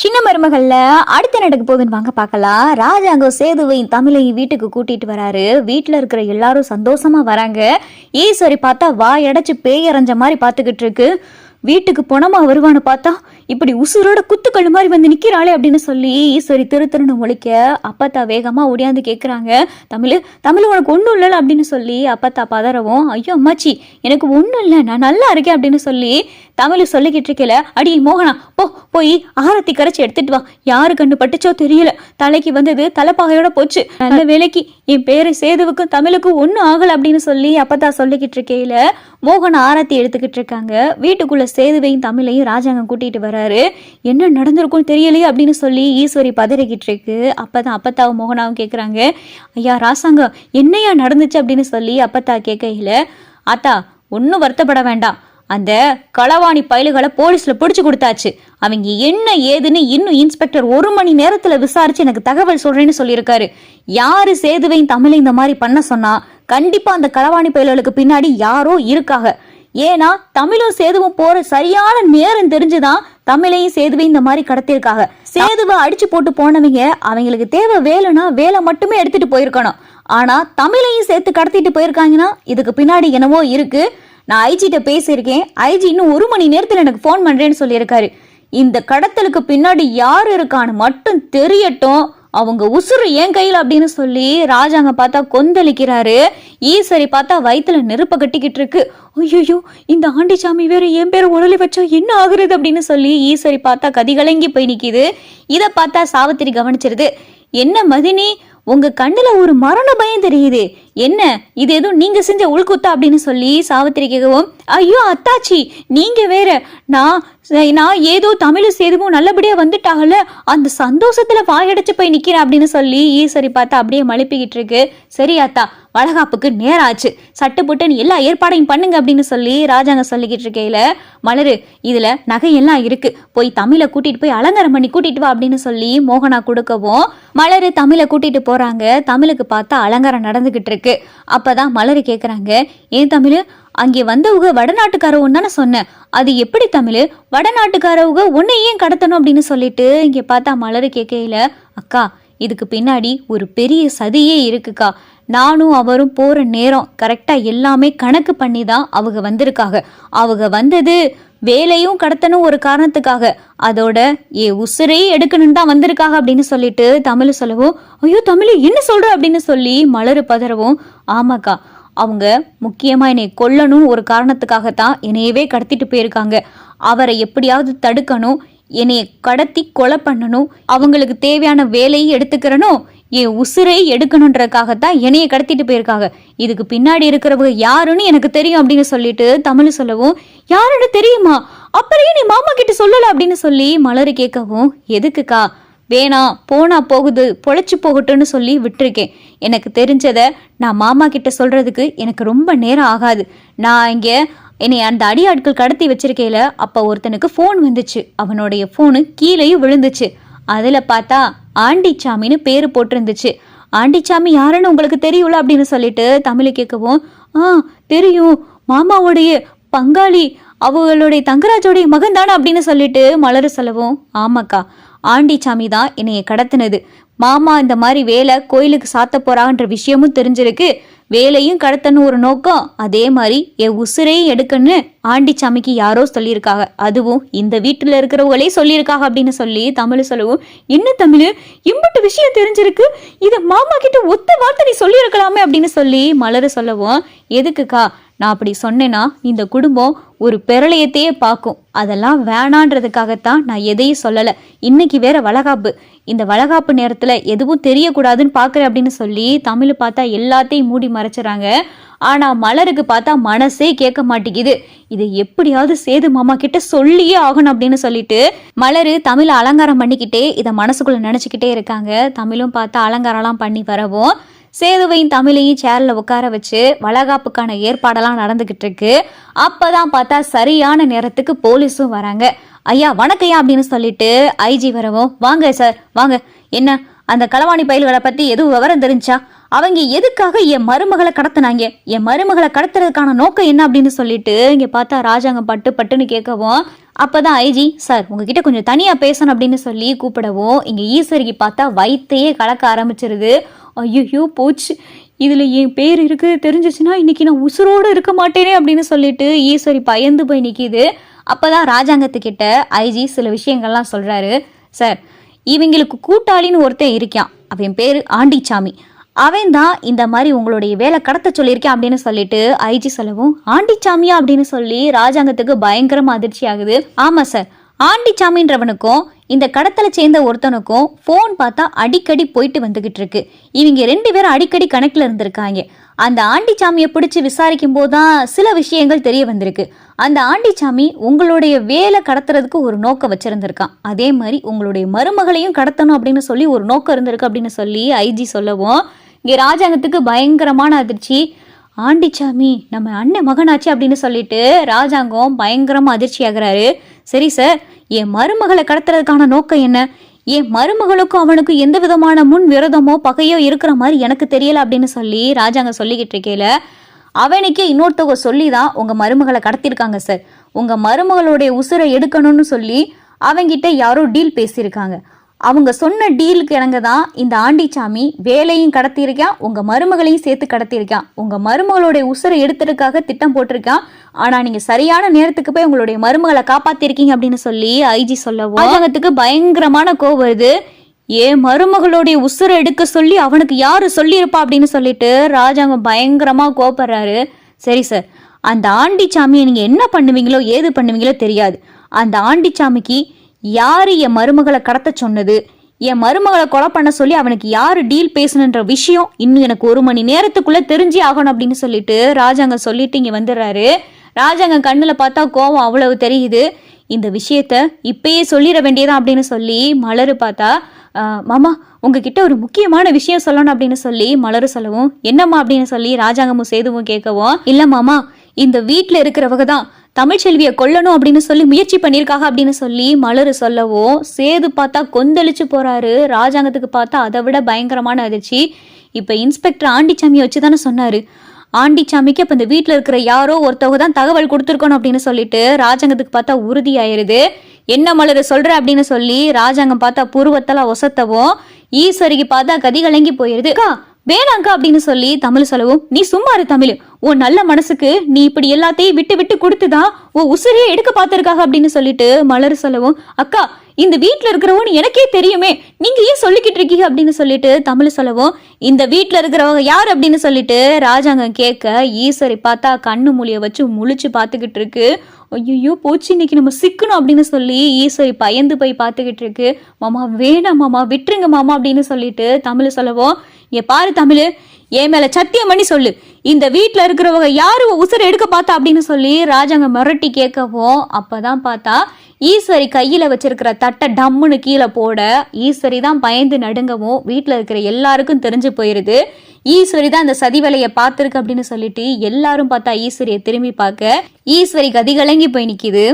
சின்ன மருமகள்ல அடுத்த நடக்க போகுதுன்னு வாங்க பார்க்கலாம். ராஜாங்கம் சேதுவையும் தமிழையும் வீட்டுக்கு கூட்டிட்டு வராரு. வீட்டுல இருக்கிற எல்லாரும் சந்தோஷமா வராங்க. ஈஸ்வரி பார்த்தா வாயடைச்சு பேயறைஞ்ச மாதிரி பாத்துக்கிட்டு இருக்கு. வீட்டுக்கு போனமா வருவான்னு பார்த்தா இப்படி உசுரோட குத்துக்கல் மாதிரி வந்து நிக்கிறாளே அப்படின்னு சொல்லி ஈஸ்வரி திருன்னு முழிக்க அப்பத்தா வேகமா ஓடியாந்து கேட்குறாங்க, தமிழ் உனக்கு ஒன்றும் இல்லைல்ல அப்படின்னு சொல்லி அப்பத்தா பதறவும், ஐயோ அம்மாச்சி எனக்கு ஒன்றும் இல்லை, நான் நல்லா இருக்கேன் அப்படின்னு சொல்லி தமிழ் சொல்லிக்கிட்டு இருக்கல, அடி மோகனா போய் ஆரத்தி கரைச்சி எடுத்துட்டு வா, யாரு கண்ணு பட்டுச்சோ தெரியல, தலைக்கு வந்தது தலைப்பாகையோட போச்சு, நல்ல வேலைக்கு என் பேரை சேதுவுக்கும் தமிழுக்கும் ஒன்றும் ஆகலை அப்படின்னு சொல்லி அப்பத்தா சொல்லிக்கிட்டு இருக்கையில மோகன் ஆரத்தி எடுத்துக்கிட்டு இருக்காங்க. வீட்டுக்குள்ள சேதுவையும் தமிழையும் ராஜாங்கம் கூட்டிட்டு வராரு. என்ன நடந்திருக்கும் தெரியலையே அப்படின்னு சொல்லி ஈஸ்வரி பதறிக்கிட்டு இருக்கு. அப்பதான் அப்பத்தாவும் மோகனாவும் கேட்குறாங்க, ஐயா ராசாங்கம் என்னையா நடந்துச்சு அப்படின்னு சொல்லி அப்பத்தா கேட்கையில, ஆத்தா ஒன்றும் வருத்தப்பட வேண்டாம், அந்த களவாணி பயலுகளை போலீஸ்ல பிடிச்சு கொடுத்தாச்சு, அவங்க என்ன ஏதுன்னு இன்னும் இன்ஸ்பெக்டர் 1 மணி நேரத்துல விசாரிச்சு எனக்கு தகவல் சொல்றேன்னு சொல்லியிருக்காரு. யாரு சேதுவையும் தமிழை இந்த மாதிரி பண்ண சொன்னா கண்டிப்பா அந்த களவாணி பயல்களுக்கு பின்னாடி யாரோ இருக்காங்க. ஏன்னா தமிழும் சேதுவும் போற சரியான நேரம் தெரிஞ்சுதான் தமிழையும் சேதுவையும் இந்த மாதிரி கடத்திருக்காங்க. சேதுவை அடிச்சு போட்டு போனவங்க அவங்களுக்கு தேவை வேலைன்னா வேலை மட்டுமே எடுத்துட்டு போயிருக்கணும். ஆனா தமிழையும் சேர்த்து கடத்திட்டு போயிருக்காங்கன்னா இதுக்கு பின்னாடி என்னவோ இருக்கு. நான் ஐஜிட்ட பேசியிருக்கேன், ஐஜி இன்னும் 1 மணி நேரத்துல எனக்கு போன் பண்றேன்னு சொல்லியிருக்காரு. இந்த கடத்தலுக்கு பின்னாடி யாரு இருக்கான்னு மட்டும் தெரியட்டும், அவங்க உசுறு என் கையில் அப்படின்னு சொல்லி ராஜாங்க பார்த்தா கொந்தளிக்கிறாரு. ஈஸ்வரி பார்த்தா வயிற்றுல நெருப்ப கட்டிக்கிட்டு இருக்கு. ஐயோ இந்த ஆண்டிச்சாமி வேற என் பேரை உடலி வச்சா என்ன ஆகுறது அப்படின்னு சொல்லி ஈஸ்வரி பார்த்தா கதிகலங்கி போய் நிற்கிது. இதை பார்த்தா சாவித்திரி கவனிச்சிருது. என்ன மதினி, உங்க கண்ணுல ஒரு மரண பயம் தெரியுது, என்ன இது எதுவும் நீங்க செஞ்ச உள்குத்தா அப்படின்னு சொல்லி சாவித்திரி கேட்கவும், ஐயோ அத்தாச்சி நீங்க வேற, நான் ஏதோ தமிழ் சேதுவும் நல்லபடியா வந்துட்டாங்கல்ல அந்த சந்தோஷத்துல வாயடைச்சு போய் நிக்கிறேன் அப்படின்னு சொல்லி ஈஸ்வரி பார்த்தா அப்படியே மழுப்பிக்கிட்டு இருக்கு. சரி அத்தா, வளகாப்புக்கு நேரம் ஆச்சு, சட்டு புட்டுன்னு எல்லா ஏற்பாடையும் பண்ணுங்க அப்படின்னு சொல்லி ராஜாங்க சொல்லிக்கிட்டு இருக்கையில, மலரு இதுல நகையெல்லாம் இருக்கு, போய் தமிழை கூட்டிட்டு போய் அலங்காரம் பண்ணி கூட்டிட்டு வா அப்படின்னு சொல்லி மோகனா கொடுக்கவும் மலரு தமிழை கூட்டிட்டு போறாங்க. தமிழுக்கு பார்த்தா அலங்காரம் நடந்துகிட்டு இருக்கு. அப்பதான் மலரு கேக்குறாங்க, ஏன் தமிழ் அங்கே வந்தவங்க வடநாட்டுக்காரவங்க தானே சொன்னேன், அது எப்படி தமிழ் வடநாட்டுக்காரவங்க உன்னை ஏன் கடத்தணும் அப்படின்னு சொல்லிட்டு இங்கே பார்த்தா மலரு கேட்கையில, அக்கா இதுக்கு பின்னாடி ஒரு பெரிய சதியே இருக்குக்கா, நானும் அவரும் போற நேரம் கரெக்டா எல்லாமே கணக்கு பண்ணி தான் அவங்க வந்திருக்காங்க. அவங்க வந்தது வேலையும் கடத்தணும் ஒரு காரணத்துக்காக, அதோட உசுரையே எடுக்கணும்னு தான் வந்திருக்காங்க அப்படின்னு சொல்லிட்டு தமிழ் சொல்லவும், ஐயோ தமிழ் என்ன சொல்ற அப்படின்னு சொல்லி மலரு பதறவும், ஆமாக்கா அவங்க முக்கியமா என்னை கொல்லணும் ஒரு காரணத்துக்காகத்தான் என்னையவே கடத்திட்டு போயிருக்காங்க, அவரை எப்படியாவது தடுக்கணும், என்னைய கடத்தி கொலை பண்ணணும், அவங்களுக்கு தேவையான வேலையை எடுத்துக்கிறனும், என் உசுரை எடுக்கணுன்றதுக்காகத்தான் என்னைய கடத்திட்டு போயிருக்காங்க, இதுக்கு பின்னாடி இருக்கிறவங்க யாருன்னு எனக்கு தெரியும் அப்படின்னு சொல்லிட்டு தமிழ் சொல்லவும், யாருன்னு தெரியுமா, அப்புறம் நீ மாமா கிட்ட சொல்லல அப்படின்னு சொல்லி மலரு கேட்கவும், எதுக்குக்கா, வேணாம் போனா போகுது பொழைச்சு போகட்டும்னு சொல்லி விட்டுருக்கேன், எனக்கு தெரிஞ்சதை நான் மாமா கிட்ட சொல்றதுக்கு எனக்கு ரொம்ப நேரம் ஆகாது, நான் இங்கே என்னை அந்த அடியாட்கள் கடத்தி வச்சிருக்கையில அப்போ ஒருத்தனுக்கு ஃபோன் வந்துச்சு, அவனுடைய ஃபோனு கீழேயும் விழுந்துச்சு, அதில் பார்த்தா ஆண்டிச்சாமின்னு பேர் போட்டிருந்துச்சு, ஆண்டிச்சாமி யாருன்னு உங்களுக்கு தெரியும்ல அப்படின்னு சொல்லிட்டு தமிழ் கேட்கவும், தெரியும் மாமாவுடைய பங்காளி அவங்களுடைய தங்கராஜோடைய மகன் தானே அப்படின்னு சொல்லிட்டு மலரு சொல்லவும், ஆமாக்கா ஆண்டிச்சாமி தான் என்னைய கடத்தினது, மாமா இந்த மாதிரி வேலை கோயிலுக்கு சாத்த போறான்ற விஷயமும் தெரிஞ்சிருக்கு, வேலையும் கடத்தணும் ஒரு நோக்கம், அதே மாதிரி என் உசுரையும் எடுக்கணும்னு ஆண்டிச்சாமிக்கு யாரோ சொல்லியிருக்காங்க, அதுவும் இந்த வீட்டில் இருக்கிறவங்களே சொல்லியிருக்காங்க அப்படின்னு சொல்லி தமிழ் சொல்லவும், என்ன தமிழ் இம்பட்டு விஷயம் தெரிஞ்சிருக்கு, இதை மாமா கிட்ட ஒத்த வார்த்தை நீ சொல்லியிருக்கலாமே அப்படின்னு சொல்லி மலரு சொல்லவும், எதுக்குக்கா நான் அப்படி சொன்னேன்னா இந்த குடும்பம் ஒரு பெரளையத்தையே பார்க்கும், அதெல்லாம் வேணான்றதுக்காகத்தான் நான் எதையும் சொல்லலை, இன்னைக்கு வேற வளகாப்பு, இந்த வளகாப்பு நேரத்தில் எதுவும் தெரியக்கூடாதுன்னு பார்க்குறேன் அப்படின்னு சொல்லி தமிழ் பார்த்தா எல்லாத்தையும் மூடி மறைச்சிடறாங்க. ஆனால் மலருக்கு பார்த்தா மனசே கேட்க மாட்டேங்குது, இதை எப்படியாவது சேது மாமா கிட்ட சொல்லியே ஆகணும் அப்படின்னு சொல்லிட்டு மலரு தமிழ் அலங்காரம் பண்ணிக்கிட்டே இதை மனசுக்குள்ள நினச்சிக்கிட்டே இருக்காங்க. தமிழும் பார்த்தா அலங்காரம்லாம் பண்ணி வரவும் சேதுவையும் தமிழையும் சேர்ல உட்கார வச்சு வளகாப்புக்கான ஏற்பாடெல்லாம் நடந்துகிட்டு இருக்கு. அப்பதான் பார்த்தா சரியான நேரத்துக்கு போலீஸும் வராங்க. ஐயா வணக்கையா அப்படின்னு சொல்லிட்டு ஐஜி வரவும், வாங்க சார் வாங்க, என்ன அந்த களவாணி பயல்களை பத்தி எதுவும் விவரம் தெரிஞ்சா, அவங்க எதுக்காக என் மருமகளை கடத்தினாங்க, என் மருமகளை கடத்துறதுக்கான நோக்கம் என்ன அப்படின்னு சொல்லிட்டு இங்க பார்த்தா ராஜாங்க பட்டுன்னு கேட்கவும், அப்பதான் ஐஜி சார் உங்ககிட்ட கொஞ்சம் தனியா பேசணும் அப்படின்னு சொல்லி கூப்பிடவும் இங்க ஈஸ்வரிக்கு பார்த்தா வயித்தையே கலக்க ஆரம்பிச்சிருது. ஐயோ போச்சு, இதுல என் பேர் இருக்கு தெரிஞ்சிச்சுன்னா இன்னைக்கு நான் உசுரோடு இருக்க மாட்டேனே அப்படின்னு சொல்லிட்டு ஈஸ்வரி பயந்து போய் நிக்கிது. அப்பதான் ராஜாங்கத்துக்கிட்ட ஐஜி சில விஷயங்கள்லாம் சொல்றாரு. சார், இவங்களுக்கு கூட்டாளின்னு ஒருத்தன் இருக்கான், அவன் பேரு ஆண்டிச்சாமி. அவன் தான் இந்த மாதிரி உங்களுடைய வேலை கடத்த சொல்லியிருக்கேன் அப்படின்னு சொல்லிட்டு ஐஜி சொல்லவும், ஆண்டிச்சாமியா அப்படின்னு சொல்லி ராஜாங்கத்துக்கு பயங்கரமா அதிர்ச்சி ஆகுது. ஆமா சார், ஆண்டிச்சாமின்றவனுக்கும் இந்த கடத்தலை சேர்ந்த ஒருத்தனுக்கும் ஃபோன் பார்த்தா அடிக்கடி போயிட்டு வந்துகிட்டு இருக்கு. இவங்க 2 பேரும் அடிக்கடி கணக்கில் இருந்திருக்காங்க. அந்த ஆண்டிச்சாமியை பிடிச்சி விசாரிக்கும் போதுதான் சில விஷயங்கள் தெரிய வந்திருக்கு. அந்த ஆண்டிச்சாமி உங்களுடைய வேலை கடத்துறதுக்கு ஒரு நோக்கம் வச்சிருந்திருக்கான். அதே மாதிரி உங்களுடைய மருமகளையும் கடத்தணும் அப்படின்னு சொல்லி ஒரு நோக்கம் இருந்திருக்கு அப்படின்னு சொல்லி ஐஜி சொல்லவும் இங்கே ராஜாங்கத்துக்கு பயங்கரமான அதிர்ச்சி. ஆண்டிச்சாமி நம்ம அண்ணன் மகனாச்சு அப்படின்னு சொல்லிட்டு ராஜாங்கம் பயங்கரமா அதிர்ச்சி ஆகுறாரு. சரி சார், என் மருமகளை கடத்துறதுக்கான நோக்கம் என்ன? என் மருமகளுக்கும் அவனுக்கும் எந்த விதமான முன் விரோதமோ பகையோ இருக்கிற மாதிரி எனக்கு தெரியல அப்படின்னு சொல்லி ராஜாங்க சொல்லிக்கிட்டு இருக்கேல, அவனுக்கே இன்னொருத்தவங்க சொல்லி தான் உங்க மருமகளை கடத்திருக்காங்க சார். உங்க மருமகளுடைய உசுரை எடுக்கணும்னு சொல்லி அவங்கிட்ட யாரோ டீல் பேசியிருக்காங்க. அவங்க சொன்ன டீலுக்கு இணங்க தான் இந்த ஆண்டிச்சாமி வேலையும் கடத்தியிருக்கான், உங்க மருமகளையும் சேர்த்து கடத்தியிருக்கான். உங்க மருமகளுடைய உசுரை எடுத்துறதுக்காக திட்டம் போட்டிருக்கான். ஆனா நீங்க சரியான நேரத்துக்கு போய் உங்களுடைய மருமகளை காப்பாத்திருக்கீங்க அப்படின்னு சொல்லி ஐஜி சொல்லவும் ராஜாங்கத்துக்கு பயங்கரமான கோவம் வருது. ஏன் மருமகளுடைய உசுரை எடுக்க சொல்லி அவனுக்கு யாரு சொல்லியிருப்பா அப்படின்னு சொல்லிட்டு ராஜாங்கம் பயங்கரமா கோபப்படுறாரு. சரி சார், அந்த ஆண்டிச்சாமியை நீங்க என்ன பண்ணுவீங்களோ ஏது பண்ணுவீங்களோ தெரியாது. அந்த ஆண்டிச்சாமிக்கு யாரு என் மருமகளை கடத்த சொன்னது, என் மருமகளை கொலை பண்ண சொல்லி அவனுக்கு யாரு டீல் பேசணுன்ற விஷயம் இன்னும் எனக்கு 1 மணி நேரத்துக்குள்ள தெரிஞ்சே ஆகணும் அப்படின்னு சொல்லிட்டு ராஜாங்கம் சொல்லிட்டு இங்க வந்துடுறாரு. ராஜாங்கம் கண்ணுல பார்த்தா கோவம் அவ்வளவு தெரியுது. இந்த விஷயத்த இப்பயே சொல்லிட வேண்டியதான் அப்படின்னு சொல்லி மலரு பார்த்தா, மாமா உங்ககிட்ட ஒரு முக்கியமான விஷயம் சொல்லணும் அப்படின்னு சொல்லி மலரு சொல்லவும், என்னம்மா அப்படின்னு சொல்லி ராஜாங்கமும் சேதுவும் கேட்கவும், இல்ல மாமா, இந்த வீட்டுல இருக்கிறவங்க தான் தமிழ்ச்செல்வியை கொல்லணும் அப்படின்னு சொல்லி முயற்சி பண்ணியிருக்காங்க அப்படின்னு சொல்லி மலரு சொல்லவும் சேது பார்த்தா கொந்தளிச்சு போறாரு. ராஜாங்கத்துக்கு பார்த்தா அதை விட பயங்கரமான அதிர்ச்சி. இப்ப இன்ஸ்பெக்டர் ஆண்டிச்சாமியை வச்சு தானே சொன்னாரு. ஆண்டிச்சாமிக்கு அப்ப இந்த வீட்டுல இருக்கிற யாரோ ஒருத்தவங்க தான் தகவல் கொடுத்துருக்கணும் அப்படின்னு சொல்லிட்டு ராஜாங்கத்துக்கு பார்த்தா உறுதி ஆயிருது. என்ன மலரு சொல்ற அப்படின்னு சொல்லி ராஜாங்கம் பார்த்தா புருவத்தெல்லாம் ஒசத்தவும் ஈஸ்வரிக்கு பார்த்தா கதி கலங்கி போயிருது. வேணாங்கா அப்படின்னு சொல்லி தமிழ் சொல்லவும், நீ சும்மா இரு தமிழ், உன் நல்ல மனசுக்கு நீ இப்படி எல்லாத்தையும் விட்டு விட்டு கொடுத்துதான் உன் உசிரியை எடுக்க பார்த்திருக்காங்க அப்படின்னு சொல்லிட்டு மலர் சொல்லவும், அக்கா இந்த வீட்டுல இருக்கிறவங்க எனக்கே தெரியுமே, நீங்க ஏன் சொல்லிக்கிட்டு இருக்கீங்க அப்படின்னு சொல்லிட்டு தமிழ் சொல்லவும், இந்த வீட்டுல இருக்கிறவங்க யார் அப்படின்னு சொல்லிட்டு ராஜாங்கம் கேட்க ஈஸ்வரி பார்த்தா கண்ணு மூலிய வச்சு முழிச்சு பார்த்துக்கிட்டு இருக்கு. ஐயோ போச்சு, இன்னைக்கு நம்ம சிக்கணும் அப்படின்னு சொல்லி ஈஸ்வரி பயந்து போய் பார்த்துக்கிட்டு இருக்கு. மாமா வேணாம் மாமா, விட்டுருங்க மாமா அப்படின்னு சொல்லிட்டு தமிழ் சொல்லவும், ஏ பாரு தமிழ், என் மேல சத்தியம் பண்ணி சொல்லு, இந்த வீட்டுல இருக்கிறவங்க யாரு உசுரை எடுக்க பார்த்தா அப்படின்னு சொல்லி ராஜாங்க மிரட்டி கேட்கவும், அப்பதான் பார்த்தா ஈஸ்வரி கையில வச்சிருக்கிற தட்டை டம்முன்னு கீழே போட ஈஸ்வரி தான் பயந்து நடுங்கவும் வீட்டுல இருக்கிற எல்லாருக்கும் தெரிஞ்சு போயிருது. ஈஸ்வரி தான் அந்த சதி வேலையை பார்த்துருக்கு அப்படின்னு சொல்லிட்டு எல்லாரும் பார்த்தா ஈஸ்வரியை திரும்பி பார்க்க ஈஸ்வரி கதிகலங்கி போய் நிக்குது.